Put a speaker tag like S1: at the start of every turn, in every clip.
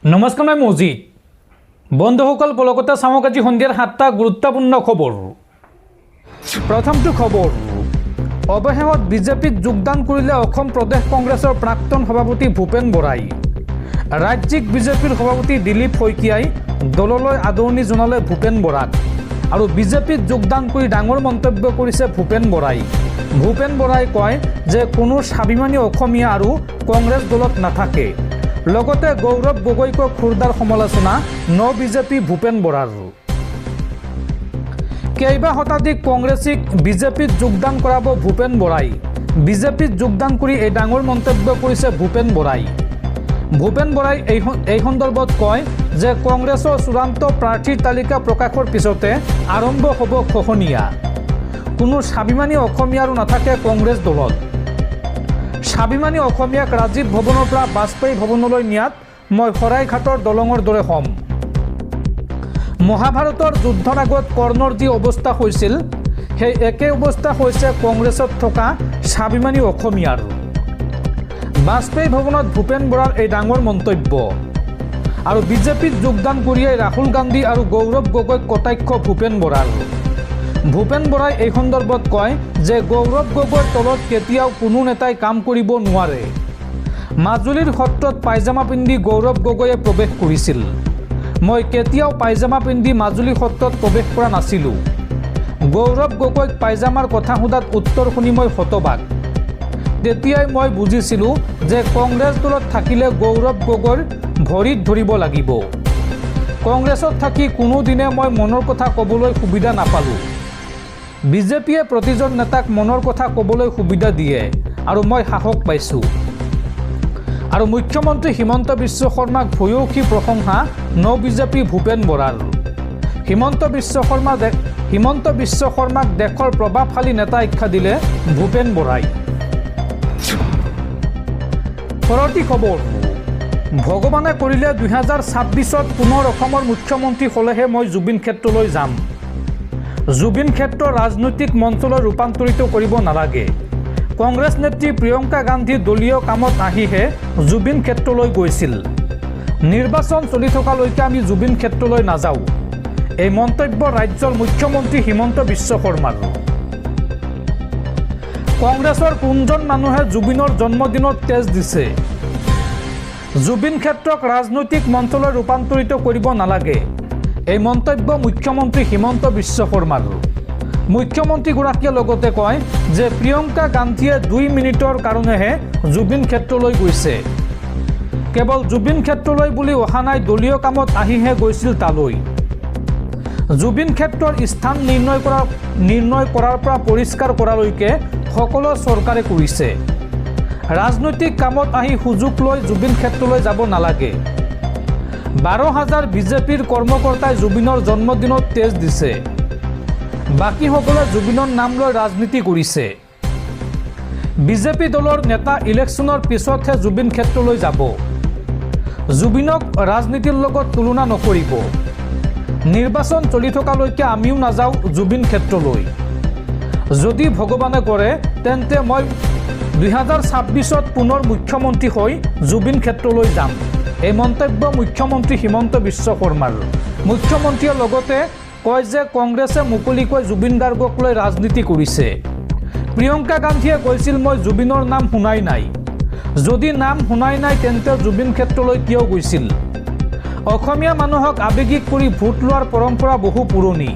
S1: নমস্কাৰ, মই মজিদ। বন্ধুসকল, কলকাতা চামক আজি সন্ধিয়াৰ 7টা গুৰুত্বপূৰ্ণ খবৰ। প্ৰথমটো খবৰ, অৱশেষত বিজেপিত যোগদান কৰিলে অসম প্ৰদেশ কংগ্ৰেছৰ প্ৰাক্তন সভাপতি ভূপেন বৰাই। ৰাজ্যিক বিজেপিৰ সভাপতি দিলীপ শইকীয়াই দললৈ আদৰণি জনালে ভূপেন বৰাক আৰু বিজেপিত যোগদান কৰি ডাঙৰ মন্তব্য কৰিছে ভূপেন বৰাই। ভূপেন বৰাই কয় যে কোনো স্বাভিমানী অসমীয়া আৰু কংগ্ৰেছ দলত নাথাকে। লগতে গৌৰৱ গগৈক খুৰদাৰ সমালোচনা ন বিজেপি ভূপেন বৰাৰ। কেইবা শতাধিক কংগ্ৰেছীক বিজেপিত যোগদান কৰাব ভূপেন বৰাই। বিজেপিত যোগদান কৰি এই ডাঙৰ মন্তব্য কৰিছে ভূপেন বৰাই। ভূপেন বৰাই এই সন্দৰ্ভত কয় যে কংগ্ৰেছৰ চূড়ান্ত প্ৰাৰ্থীৰ তালিকা প্ৰকাশৰ পিছতে আৰম্ভ হ'ব খহনীয়া। কোনো স্বাভিমানী অসমীয়া আৰু নাথাকে কংগ্ৰেছ দলত। স্বাভিমানী অসমীয়াক ৰাজীৱ ভৱনৰ পৰা বাজপেয়ী ভৱনলৈ নিয়াত মই শৰাইঘাটৰ দলঙৰ দৰে হ'ম। মহাভাৰতৰ যুদ্ধৰ আগত কৰ্ণৰ যি অৱস্থা হৈছিল, সেই একে অৱস্থা হৈছে কংগ্ৰেছত থকা স্বাভিমানী অসমীয়াৰ। বাজপেয়ী ভৱনত ভূপেন বৰাৰ এই ডাঙৰ মন্তব্য। আৰু বিজেপিত যোগদান কৰিয়েই ৰাহুল গান্ধী আৰু গৌৰৱ গগৈক কটাক্ষ ভূপেন বৰাৰ। ভূপেন বৰাই এই সন্দৰ্ভত কয় যে গৌৰৱ গগৈৰ তলত কেতিয়াও কোনো নেতাই কাম কৰিব নোৱাৰে। মাজুলীৰ সত্ৰত পায়জামা পিন্ধি গৌৰৱ গগৈয়ে প্ৰৱেশ কৰিছিল। মই কেতিয়াও পায়জামা পিন্ধি মাজুলী সত্ৰত প্ৰৱেশ কৰা নাছিলোঁ। গৌৰৱ গগৈক পায়জামাৰ কথা সোধাত উত্তৰ শুনি মই হতবাক। তেতিয়াই মই বুজিছিলোঁ যে কংগ্ৰেছ দলত থাকিলে গৌৰৱ গগৈৰ ভৰিত ধৰিব লাগিব। কংগ্ৰেছত থাকি কোনোদিনে মই মনৰ কথা ক'বলৈ সুবিধা নাপালোঁ। বিজেপিয়ে প্ৰতিজন নেতাক মনৰ কথা ক'বলৈ সুবিধা দিয়ে আৰু মই সাহস পাইছোঁ। আৰু মুখ্যমন্ত্ৰী হিমন্ত বিশ্ব শৰ্মাক ভূয়সী প্ৰশংসা ন বিজেপি ভূপেন বৰাৰ। হিমন্ত বিশ্ব শৰ্মাক দেশৰ প্ৰভাৱশালী নেতা আখ্যা দিলে ভূপেন বৰাই। পৰৱৰ্তী খবৰ, ভগৱানে কৰিলে 2026ত পুনৰ অসমৰ মুখ্যমন্ত্ৰী হ'লেহে মই জুবিন ক্ষেত্ৰলৈ যাম। জুবিন ক্ষেত্ৰ ৰাজনৈতিক মঞ্চলৈ ৰূপান্তৰিত কৰিব নালাগে। কংগ্ৰেছ নেত্ৰী প্ৰিয়ংকা গান্ধী দলীয় কামত আহিহে জুবিন ক্ষেত্ৰলৈ গৈছিল। নিৰ্বাচন চলি থকালৈকে আমি জুবিন ক্ষেত্ৰলৈ নাযাওঁ। এই মন্তব্য ৰাজ্যৰ মুখ্যমন্ত্ৰী হিমন্ত বিশ্ব শৰ্মাৰ। কংগ্ৰেছৰ কোনজন মানুহে জুবিনৰ জন্মদিনত তেজ দিছে? জুবিন ক্ষেত্ৰক ৰাজনৈতিক মঞ্চলৈ ৰূপান্তৰিত কৰিব নালাগে। এই মন্তব্য মুখ্যমন্ত্ৰী হিমন্ত বিশ্ব শৰ্মাৰ। মুখ্যমন্ত্ৰীগৰাকীয়ে লগতে কয় যে প্ৰিয়ংকা গান্ধীয়ে 2 মিনিটৰ কাৰণেহে জুবিন ক্ষেত্ৰলৈ গৈছে। কেৱল জুবিন ক্ষেত্ৰলৈ বুলি অহা নাই, দলীয় কামত আহিহে গৈছিল তালৈ। জুবিন ক্ষেত্ৰৰ স্থান নিৰ্ণয় কৰাৰ পৰা পৰিষ্কাৰ কৰালৈকে সকলো চৰকাৰে কৰিছে। ৰাজনৈতিক কামত আহি সুযোগ লৈ জুবিন ক্ষেত্ৰলৈ যাব নালাগে। 12,000 বিজেপিৰ কৰ্মকৰ্তাই জুবিনৰ জন্মদিনত তেজ দিছে। বাকীসকলে জুবিনৰ নাম লৈ ৰাজনীতি কৰিছে। বিজেপি দলৰ নেতা ইলেকশ্যনৰ পিছতহে জুবিন ক্ষেত্ৰলৈ যাব। জুবিনক ৰাজনীতিৰ লগত তুলনা নকৰিব। নিৰ্বাচন চলি থকালৈকে আমিও নাযাওঁ জুবিন ক্ষেত্ৰলৈ। যদি ভগৱানে কৰে তেন্তে মই 2026ত পুনৰ মুখ্যমন্ত্ৰী হৈ জুবিন ক্ষেত্ৰলৈ যাম। এই মন্তব্য মুখ্যমন্ত্ৰী হিমন্ত বিশ্ব শৰ্মাৰ। মুখ্যমন্ত্ৰীয়ে লগতে কয় যে কংগ্ৰেছে মুকলিকৈ জুবিন গাৰ্গক লৈ ৰাজনীতি কৰিছে। প্ৰিয়ংকা গান্ধীয়ে কৈছিল মই জুবিনৰ নাম শুনাই নাই। যদি নাম শুনাই নাই তেন্তে জুবিন ক্ষেত্ৰলৈ কিয় গৈছিল? অসমীয়া মানুহক আৱেগিক কৰি ভোট লোৱাৰ পৰম্পৰা বহু পুৰণি।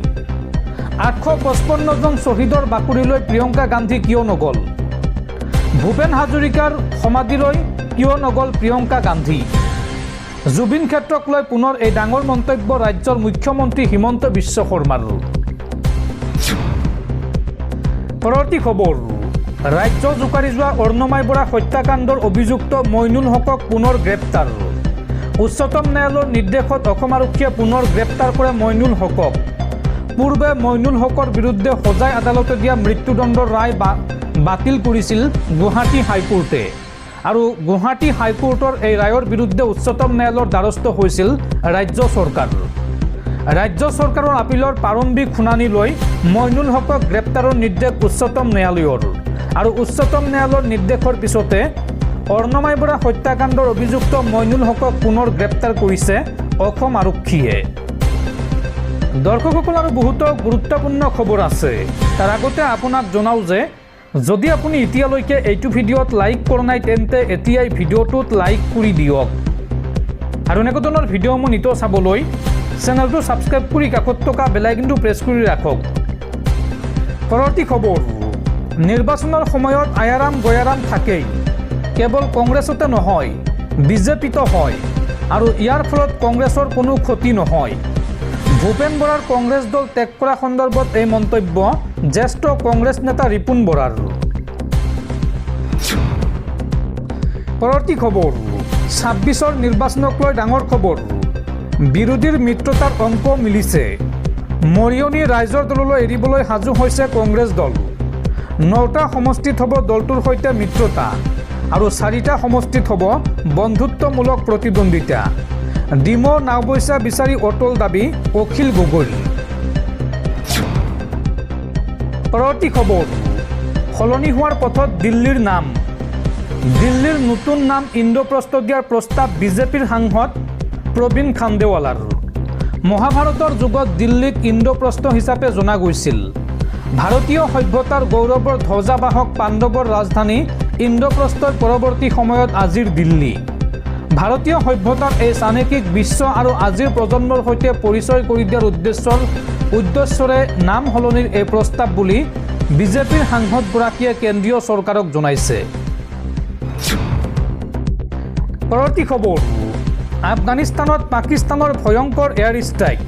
S1: 855 জন শ্বহীদৰ বাকৰিলৈ প্ৰিয়ংকা গান্ধী কিয় নগ'ল? ভূপেন হাজৰিকাৰ সমাধিলৈ কিয় নগ'ল প্ৰিয়ংকা গান্ধী? জুবিন ক্ষেত্ৰক লৈ পুনৰ এই ডাঙৰ মন্তব্য ৰাজ্যৰ মুখ্যমন্ত্ৰী হিমন্ত বিশ্ব শৰ্মাৰ। পৰৱৰ্তী খবৰ, ৰাজ্য জোকাৰি যোৱা অৰ্ণমাই বৰা হত্যাকাণ্ডৰ অভিযুক্ত মইনুল হকক পুনৰ গ্ৰেপ্তাৰ। উচ্চতম ন্যায়ালয়ৰ নিৰ্দেশত অসম আৰক্ষীয়ে পুনৰ গ্ৰেপ্তাৰ কৰে মইনুল হকক। পূৰ্বে মইনুল হকৰ বিৰুদ্ধে সজাই আদালতে দিয়া মৃত্যুদণ্ডৰ ৰায় বাতিল কৰিছিল গুৱাহাটী হাইকোৰ্টে। আৰু গুৱাহাটী হাইকোৰ্টৰ এই ৰায়ৰ বিৰুদ্ধে উচ্চতম ন্যায়ালয়ৰ দ্বাৰস্থ হৈছিল ৰাজ্য চৰকাৰ। ৰাজ্য চৰকাৰৰ আপিলৰ প্ৰাৰম্ভিক শুনানি লৈ মইনুল হকক গ্ৰেপ্তাৰৰ নিৰ্দেশ উচ্চতম ন্যায়ালয়ৰ। আৰু উচ্চতম ন্যায়ালয়ৰ নিৰ্দেশৰ পিছতে অৰ্ণমাই বৰা হত্যাকাণ্ডৰ অভিযুক্ত মইনুল হকক পুনৰ গ্ৰেপ্তাৰ কৰিছে অসম আৰক্ষীয়ে। দৰ্শকসকল, আৰু বহুতো গুৰুত্বপূৰ্ণ খবৰ আছে। তাৰ আগতে আপোনাক জনাওঁ যে যদি আপুনি এতিয়ালৈকে এইটো ভিডিঅ'ত লাইক কৰা নাই তেন্তে এতিয়াই ভিডিঅ'টোত লাইক কৰি দিয়ক। আৰু এনেকুৱা ধৰণৰ ভিডিঅ'সমূহ নিতৌ চাবলৈ চেনেলটো ছাবস্ক্ৰাইব কৰি কাষত থকা বেল আইকনটো প্ৰেছ কৰি ৰাখক। পৰৱৰ্তী খবৰ, নিৰ্বাচনৰ সময়ত আয়াৰাম গয়াৰাম থাকেই। কেৱল কংগ্ৰেছতে নহয়, বিজেপিতো হয়, আৰু ইয়াৰ ফলত কংগ্ৰেছৰ কোনো ক্ষতি নহয়। ভূপেন বৰাৰ কংগ্ৰেছ দল ত্যাগ কৰা সন্দৰ্ভত এই মন্তব্য জ্যেষ্ঠ কংগ্ৰেছ নেতা ৰিপুণ বৰাৰ। পৰৱৰ্তী খবৰ, ২৬ৰ নিৰ্বাচনক লৈ ডাঙৰ খবৰ। বিৰোধীৰ মিত্ৰতাৰ অংক মিলিছে। মৰিয়নি ৰাইজৰ দললৈ এৰিবলৈ সাজু হৈছে কংগ্ৰেছ দল। ৯টা সমষ্টিত হ'ব দলটোৰ সৈতে মিত্ৰতা, আৰু 4টা সমষ্টিত হ'ব বন্ধুত্বমূলক প্ৰতিদ্বন্দ্বিতা। ডিমৌ নাওবৈচা বিচাৰি অটল দাবী অখিল গগৈ। পৰৱৰ্তী খবৰ, সলনি হোৱাৰ পথত দিল্লীৰ নাম। দিল্লীৰ নতুন নাম ইন্দ্ৰপ্ৰস্থ দিয়াৰ প্ৰস্তাৱ বিজেপিৰ সাংসদ প্ৰবীণ খাণ্ডেৱালাৰ। মহাভাৰতৰ যুগত দিল্লীক ইন্দ্ৰপ্ৰস্থ হিচাপে জনা গৈছিল। ভাৰতীয় সভ্যতাৰ গৌৰৱৰ ধ্বজাবাহক পাণ্ডৱৰ ৰাজধানী ইন্দ্ৰপ্ৰস্থৰ পৰৱৰ্তী সময়ত আজিৰ দিল্লী। ভাৰতীয় সভ্যতাৰ এই চানেকিক বিশ্ব আৰু আজিৰ প্ৰজন্মৰ সৈতে পৰিচয় কৰি দিয়াৰ উদ্দেশ্যৰে নাম সলনিৰ এই প্ৰস্তাৱ বুলি বিজেপিৰ সাংসদগৰাকীয়ে কেন্দ্ৰীয় চৰকাৰক জনাইছে। পৰৱৰ্তী খবৰ, আফগানিস্তানত পাকিস্তানৰ ভয়ংকৰ এয়াৰ ষ্ট্ৰাইক।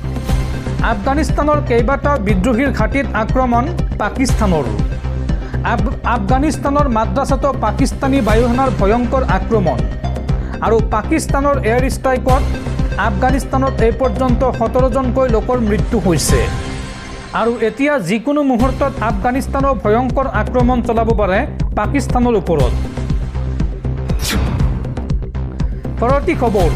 S1: আফগানিস্তানৰ কেইবাটাও বিদ্ৰোহীৰ ঘাটিত আক্ৰমণ পাকিস্তানৰ। আফগানিস্তানৰ মাদ্ৰাছাতো পাকিস্তানী বায়ুসেনাৰ ভয়ংকৰ আক্ৰমণ, আৰু পাকিস্তানৰ এয়াৰ ষ্ট্ৰাইকত আফগানিস্তানত এই পৰ্যন্ত 17জনকৈ লোকৰ মৃত্যু হৈছে। আৰু এতিয়া যিকোনো মুহূৰ্তত আফগানিস্তানৰ ভয়ংকৰ আক্ৰমণ চলাব পাৰে পাকিস্তানৰ ওপৰত। পৰৱৰ্তী খবৰ,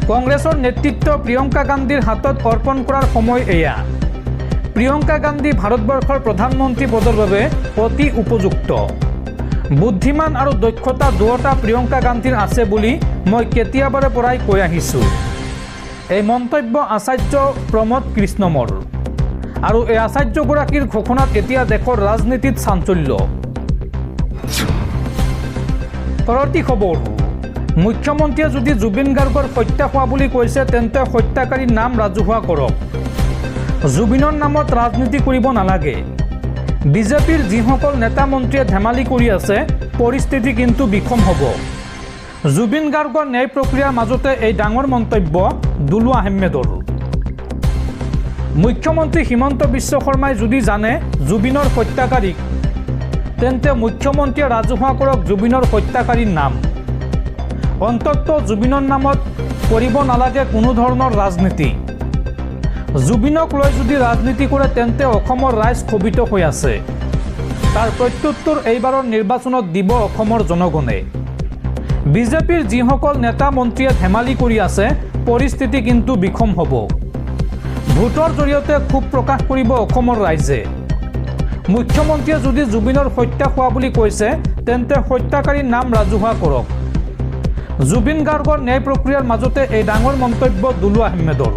S1: কংগ্ৰেছৰ নেতৃত্ব প্ৰিয়ংকা গান্ধীৰ হাতত অৰ্পণ কৰাৰ সময় এয়া। প্ৰিয়ংকা গান্ধী ভাৰতবৰ্ষৰ প্ৰধানমন্ত্ৰী পদৰ বাবে অতি উপযুক্ত। বুদ্ধিমান আৰু দক্ষতা দুয়োটা প্ৰিয়ংকা গান্ধীৰ আছে বুলি মই কেতিয়াবাৰে পৰাই কৈ আহিছোঁ। এই মন্তব্য আচাৰ্য প্ৰমোদ কৃষ্ণমৰ। আৰু এই আচাৰ্যগৰাকীৰ ঘোষণাত এতিয়া দেশৰ ৰাজনীতিত চাঞ্চল্য। পৰৱৰ্তী খবৰ, মুখ্যমন্ত্ৰীয়ে যদি জুবিন গাৰ্গৰ হত্যা হোৱা বুলি কৈছে তেন্তে হত্যাকাৰীৰ নাম ৰাজহুৱা কৰক। জুবিনৰ নামত ৰাজনীতি কৰিব নালাগে। বিজেপিৰ যিসকল নেতা মন্ত্ৰীয়ে ধেমালি কৰি আছে পৰিস্থিতি কিন্তু বিষম হ'ব। জুবিন গাৰ্গৰ ন্যায় প্ৰক্ৰিয়াৰ মাজতে এই ডাঙৰ মন্তব্য দুলু আহমেদৰ। মুখ্যমন্ত্ৰী হিমন্ত বিশ্ব শৰ্মাই যদি জানে জুবিনৰ হত্যাকাৰীক, তেন্তে মুখ্যমন্ত্ৰীয়ে ৰাজহুৱা কৰক জুবিনৰ হত্যাকাৰীৰ নাম। অন্ততঃ জুবিনৰ নামত কৰিব নালাগে কোনো ধৰণৰ ৰাজনীতি। জুবিনক লৈ যদি ৰাজনীতি কৰে তেন্তে অসমৰ ৰাইজ ক্ষোভিত হৈ আছে। তাৰ প্ৰত্যুত্তৰ এইবাৰৰ নিৰ্বাচনত দিব অসমৰ জনগণে। বিজেপিৰ যিসকল নেতা মন্ত্ৰীয়ে ধেমালি কৰি আছে পৰিস্থিতি কিন্তু বিষম হ'ব। ভোটৰ জৰিয়তে ক্ষোভ প্ৰকাশ কৰিব অসমৰ ৰাইজে। মুখ্যমন্ত্ৰীয়ে যদি জুবিনৰ হত্যা হোৱা বুলি কৈছে তেন্তে হত্যাকাৰীৰ নাম ৰাজহুৱা কৰক। জুবিন গাৰ্গৰ ন্যায় প্ৰক্ৰিয়াৰ মাজতে এই ডাঙৰ মন্তব্য দুলু আহমেদৰ।